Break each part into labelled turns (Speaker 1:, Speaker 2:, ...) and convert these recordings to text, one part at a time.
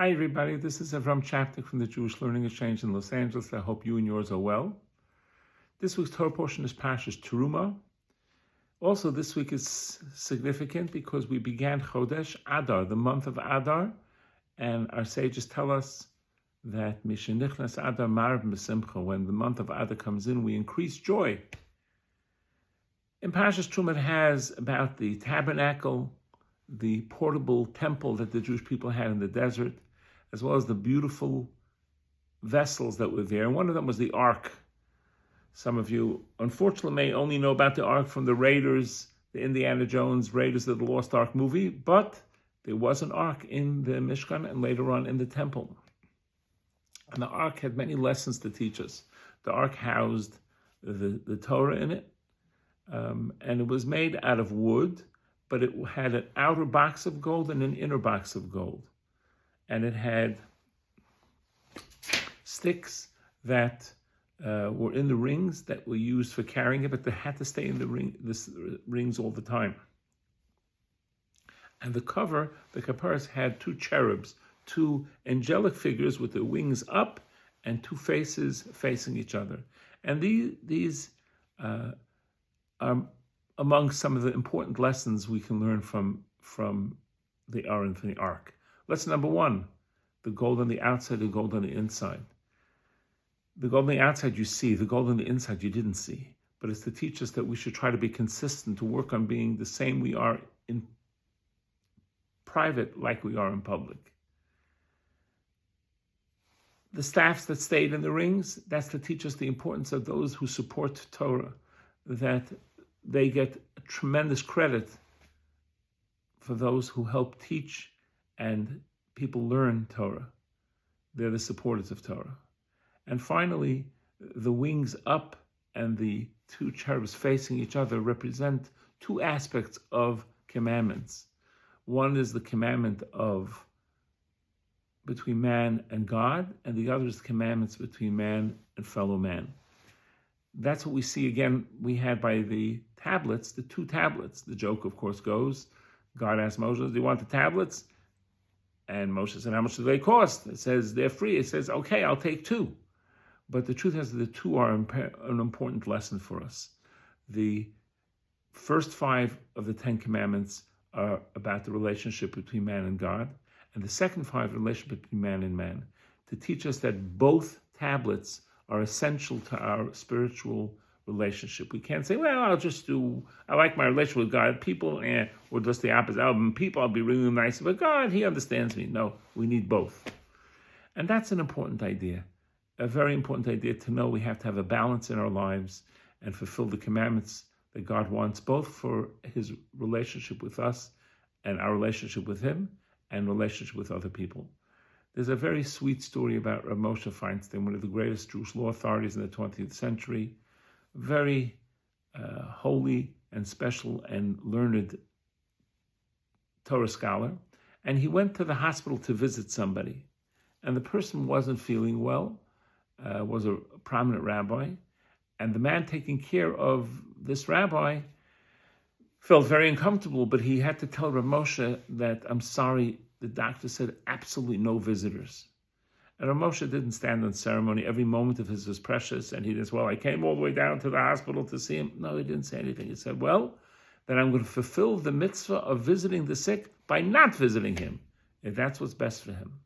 Speaker 1: Hi everybody, this is Avrohom Czapnik from the Jewish Learning Exchange in Los Angeles. I hope you and yours are well. This week's Torah portion is Parshat Terumah. Also, this week is significant because we began Chodesh Adar, the month of Adar, and our sages tell us that Mishenichnas Adar Marv Mesimcha, when the month of Adar comes in, we increase joy. In Parshat Terumah, it has about the tabernacle, the portable temple that the Jewish people had in the desert, as well as the beautiful vessels that were there. And one of them was the Ark. Some of you, unfortunately, may only know about the Ark from the Raiders, the Indiana Jones Raiders of the Lost Ark movie, but there was an Ark in the Mishkan and later on in the temple. And the Ark had many lessons to teach us. The Ark housed the Torah in it, and it was made out of wood, but it had an outer box of gold and an inner box of gold. And it had sticks that were in the rings that were used for carrying it, but they had to stay in the rings all the time. And the cover, the kaparas, had two cherubs, two angelic figures with their wings up and two faces facing each other. And these are among some of the important lessons we can learn from the Aron, from the Ark. Lesson number one, the gold on the outside, the gold on the inside. The gold on the outside you see, the gold on the inside you didn't see. But it's to teach us that we should try to be consistent, to work on being the same we are in private like we are in public. The staffs that stayed in the rings, that's to teach us the importance of those who support Torah, that they get tremendous credit for those who help teach and people learn Torah. They're the supporters of Torah. And finally, the wings up and the two cherubs facing each other represent two aspects of commandments. One is the commandment of between man and God, and the other is the commandments between man and fellow man. That's what we see again, we had by the tablets, the two tablets. The joke, of course, goes, God asked Moses, do you want the tablets? And Moshe said, how much do they cost? It says, they're free. It says, okay, I'll take two. But the truth is that the two are an important lesson for us. The first 5 of the 10 commandments are about the relationship between man and God, and the second 5, relationship between man and man, to teach us that both tablets are essential to our spiritual relationship. We can't say, well, I like my relationship with God. People, or just the opposite. People, I'll be really nice, but God, He understands me. No, we need both. And that's an important idea, a very important idea to know we have to have a balance in our lives and fulfill the commandments that God wants, both for His relationship with us and our relationship with Him and relationship with other people. There's a very sweet story about Rav Moshe Feinstein, one of the greatest Jewish law authorities in the 20th century, very holy and special and learned Torah scholar. And he went to the hospital to visit somebody. And the person wasn't feeling well, was a prominent rabbi. And the man taking care of this rabbi felt very uncomfortable, but he had to tell Rav Moshe that, I'm sorry, the doctor said absolutely no visitors. And Rav Moshe didn't stand on ceremony. Every moment of his was precious. And he didn't say, well, I came all the way down to the hospital to see him. No, he didn't say anything. He said, well, then I'm going to fulfill the mitzvah of visiting the sick by not visiting him, if that's what's best for him.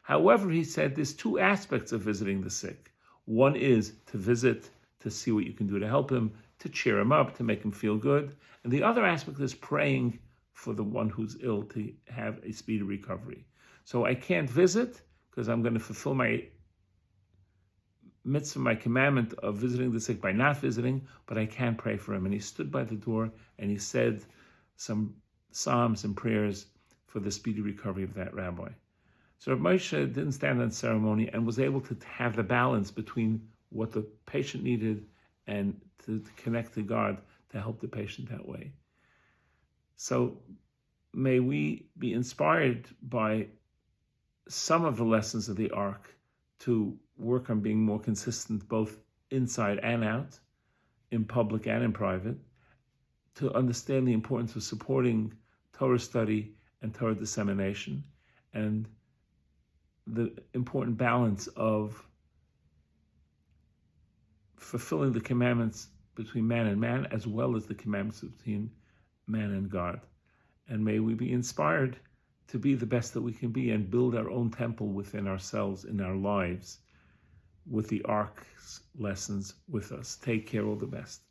Speaker 1: However, he said there's 2 aspects of visiting the sick. One is to visit, to see what you can do to help him, to cheer him up, to make him feel good. And the other aspect is praying for the one who's ill to have a speedy recovery. So I can't visit because I'm going to fulfill my mitzvah, my commandment of visiting the sick by not visiting, but I can pray for him. And he stood by the door and he said some psalms and prayers for the speedy recovery of that rabbi. So Rabbi Moshe didn't stand on ceremony and was able to have the balance between what the patient needed and to connect to God to help the patient that way. So may we be inspired by some of the lessons of the Ark to work on being more consistent both inside and out, in public and in private, to understand the importance of supporting Torah study and Torah dissemination, and the important balance of fulfilling the commandments between man and man, as well as the commandments between man and God. And may we be inspired to be the best that we can be and build our own temple within ourselves, in our lives, with the Ark's lessons with us. Take care, all the best.